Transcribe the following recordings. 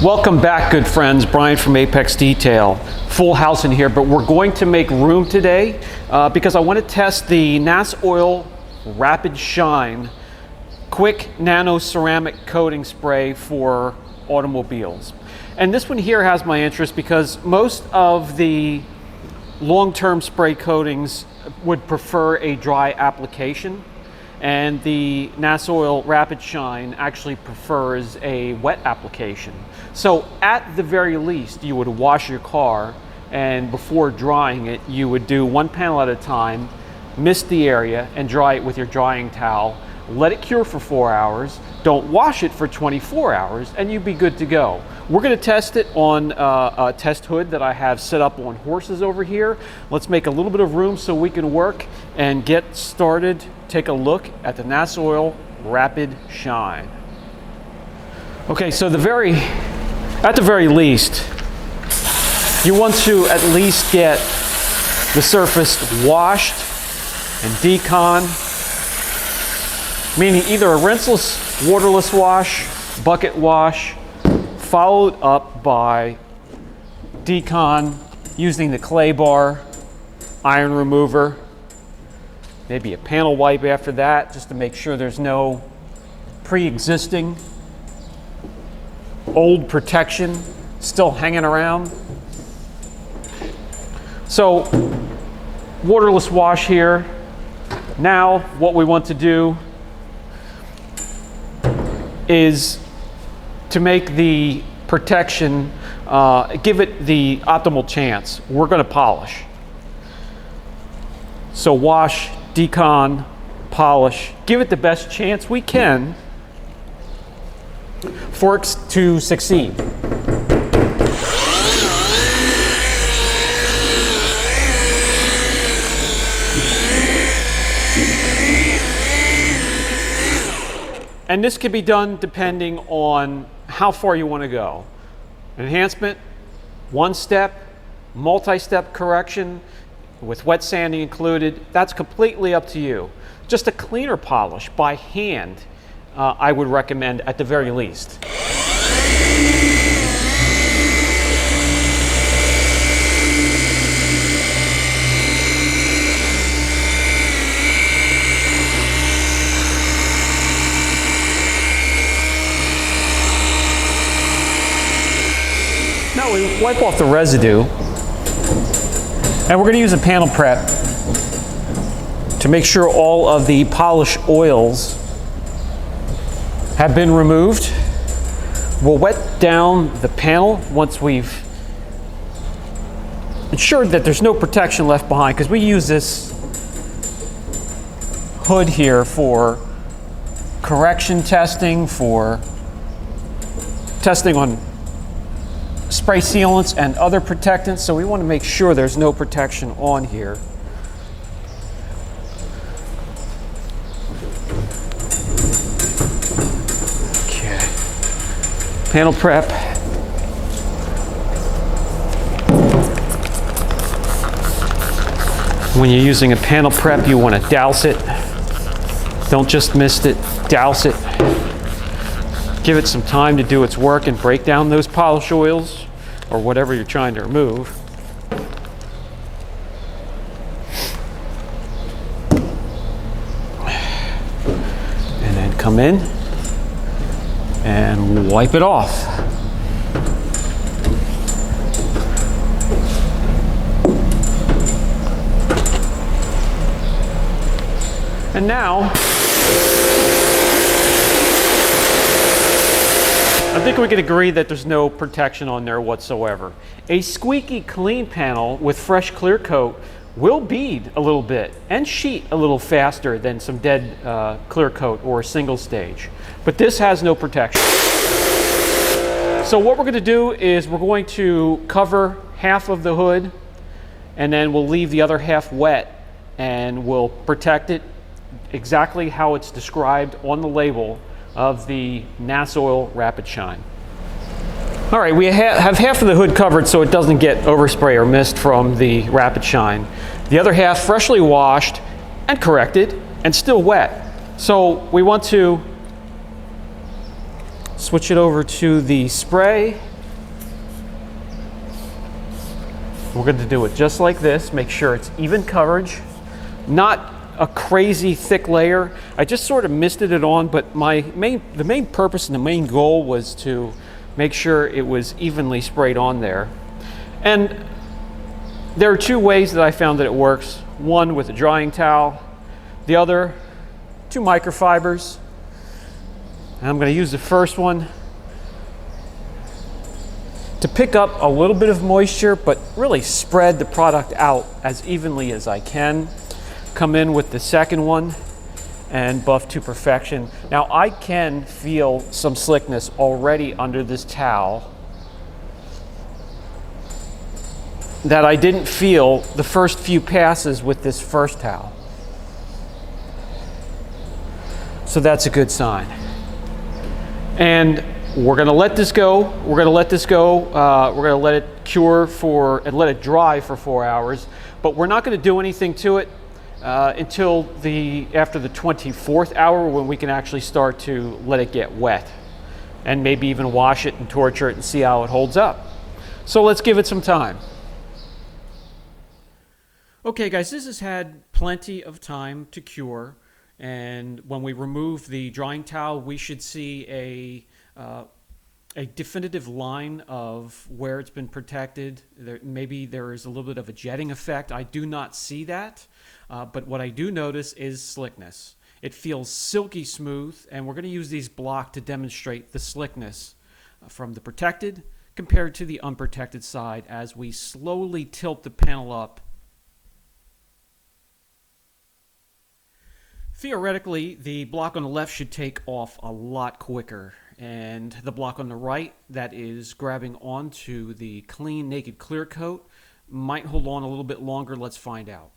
Welcome back, good friends. Brian from Apex Detail. Full house in here, but we're going to make room today because I want to test the Nasiol Rapid Shine quick nano ceramic coating spray for automobiles. And this one here has my interest because most of the long-term spray coatings would prefer a dry application, and the Nasiol Rapid Shine actually prefers a wet application. So at the very least, you would wash your car, and before drying it, you would do one panel at a time, mist the area, and dry it with your drying towel. Let it cure for 4 hours. Don't wash it for 24 hours, and you'd be good to go. We're going to test it on a test hood that I have set up on horses over here. Let's make a little bit of room so we can work and get started. Take a look at the Nasiol Rapid Shine. Okay, so at the very least, you want to at least get the surface washed and decon, meaning either a rinseless, waterless wash, bucket wash, followed up by decon using the clay bar, iron remover, maybe a panel wipe after that, just to make sure there's no pre-existing old protection still hanging around. So, waterless wash here. Now, what we want to do is to make the protection, give it the optimal chance. We're going to polish. So wash, decon, polish, give it the best chance we can for it to succeed. And this can be done depending on how far you want to go. Enhancement, one step, multi-step correction with wet sanding included, that's completely up to you. Just a cleaner polish by hand, I would recommend at the very least. Now we wipe off the residue, and we're going to use a panel prep to make sure all of the polish oils have been removed. We'll wet down the panel once we've ensured that there's no protection left behind, because we use this hood here for correction testing, for testing on spray sealants and other protectants, so we want to make sure there's no protection on here. Okay. Panel prep. When you're using a panel prep, you want to douse it. Don't just mist it, douse it. Give it some time to do its work and break down those polish oils or whatever you're trying to remove. And then come in and wipe it off. And now, I think we can agree that there's no protection on there whatsoever. A squeaky clean panel with fresh clear coat will bead a little bit and sheet a little faster than some dead clear coat or a single stage. But this has no protection. So what we're going to do is we're going to cover half of the hood, and then we'll leave the other half wet, and we'll protect it exactly how it's described on the label of the Nasiol Rapid Shine. All right, we have half of the hood covered so it doesn't get overspray or mist from the Rapid Shine. The other half freshly washed and corrected and still wet. So we want to switch it over to the spray We're going to do it just like this, make sure it's even coverage, not a crazy thick layer. I just sort of misted it on, but the main purpose and the main goal was to make sure it was evenly sprayed on there. And there are two ways that I found that it works. One with a drying towel, the other 2 microfibers. And I'm going to use the first one to pick up a little bit of moisture, but really spread the product out as evenly as I can. Come in with the second one and buff to perfection. Now I can feel some slickness already under this towel that I didn't feel the first few passes with this first towel. So that's a good sign. And we're going to let this go. We're going to let this go. We're going to let it cure and let it dry for 4 hours. But we're not going to do anything to it until after the 24th hour, when we can actually start to let it get wet and maybe even wash it and torture it and see how it holds up. So let's give it some time. Okay guys, this has had plenty of time to cure, and when we remove the drying towel, we should see a definitive line of where it's been protected. Maybe there is a little bit of a jetting effect. I do not see that, but what I do notice is slickness. It feels silky smooth, and we're going to use these blocks to demonstrate the slickness from the protected compared to the unprotected side as we slowly tilt the panel up. Theoretically, the block on the left should take off a lot quicker, and the block on the right that is grabbing onto the clean, naked clear coat might hold on a little bit longer. Let's find out.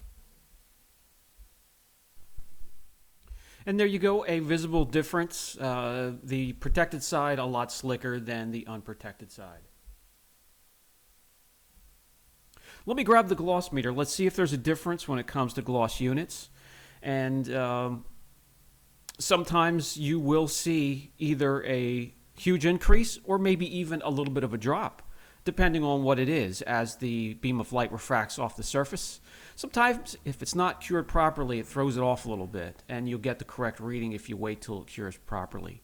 And there you go, a visible difference. The protected side a lot slicker than the unprotected side. Let me grab the gloss meter. Let's see if there's a difference when it comes to gloss units. And sometimes you will see either a huge increase or maybe even a little bit of a drop, depending on what it is as the beam of light refracts off the surface. Sometimes, if it's not cured properly, it throws it off a little bit, and you'll get the correct reading if you wait till it cures properly.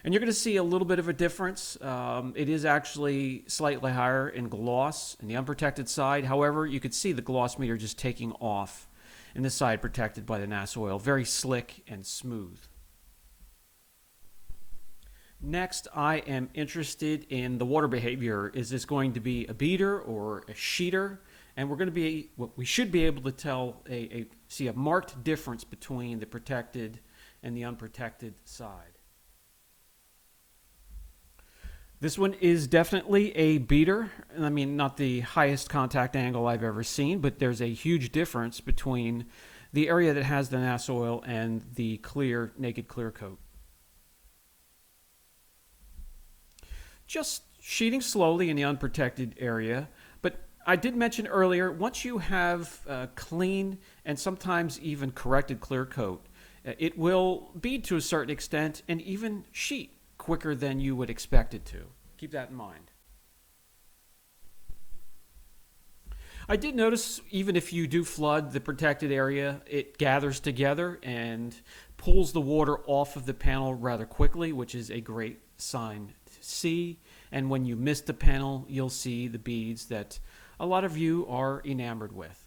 And you're going to see a little bit of a difference. It is actually slightly higher in gloss in the unprotected side. However, you could see the gloss meter just taking off in the side protected by the Nasiol. Very slick and smooth. Next, I am interested in the water behavior. Is this going to be a beater or a sheeter? And we should be able to see a marked difference between the protected and the unprotected side. This one is definitely a beater. I mean, not the highest contact angle I've ever seen, but there's a huge difference between the area that has the Nasiol and the clear, naked clear coat. Just sheeting slowly in the unprotected area, but I did mention earlier, once you have clean and sometimes even corrected clear coat, it will bead to a certain extent and even sheet quicker than you would expect it to. Keep that in mind. I did notice even if you do flood the protected area, it gathers together and pulls the water off of the panel rather quickly, which is a great sign to see. And when you miss the panel, you'll see the beads that a lot of you are enamored with.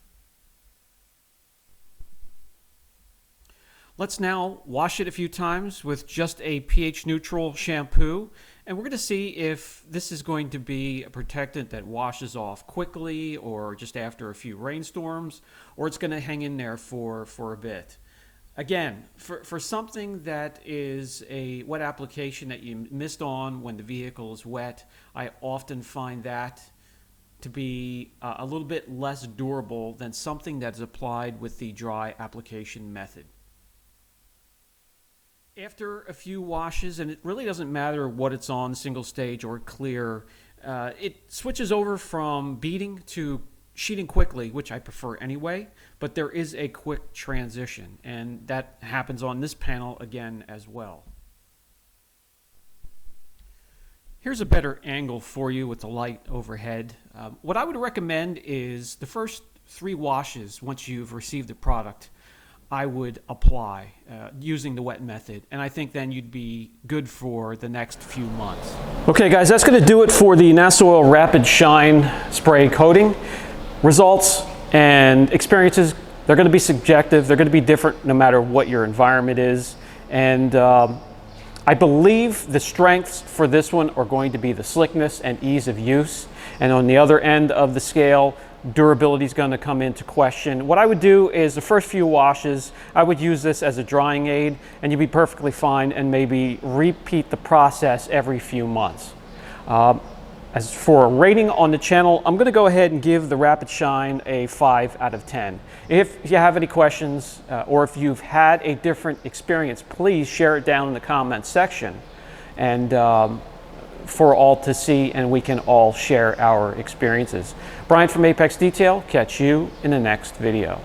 Let's now wash it a few times with just a pH neutral shampoo, and we're going to see if this is going to be a protectant that washes off quickly or just after a few rainstorms, or it's going to hang in there for a bit. Again, for something that is a wet application that you missed on when the vehicle is wet, I often find that to be a little bit less durable than something that's applied with the dry application method. After a few washes, and it really doesn't matter what it's on, single stage or clear, it switches over from beading to sheeting quickly, which I prefer anyway, but there is a quick transition, and that happens on this panel again as well. Here's a better angle for you with the light overhead. What I would recommend is the first 3 washes once you've received the product, I would apply using the wet method, and I think then you'd be good for the next few months. Okay guys, that's going to do it for the Nasiol Rapid Shine spray coating. Results and experiences, they're going to be subjective, they're going to be different no matter what your environment is, and I believe the strengths for this one are going to be the slickness and ease of use, and on the other end of the scale, durability is going to come into question. What I would do is the first few washes, I would use this as a drying aid, and you'd be perfectly fine, and maybe repeat the process every few months. As for a rating on the channel, I'm going to go ahead and give the Rapid Shine a 5 out of 10. If you have any questions or if you've had a different experience, please share it down in the comments section and for all to see, and we can all share our experiences. Brian from Apex Detail, catch you in the next video.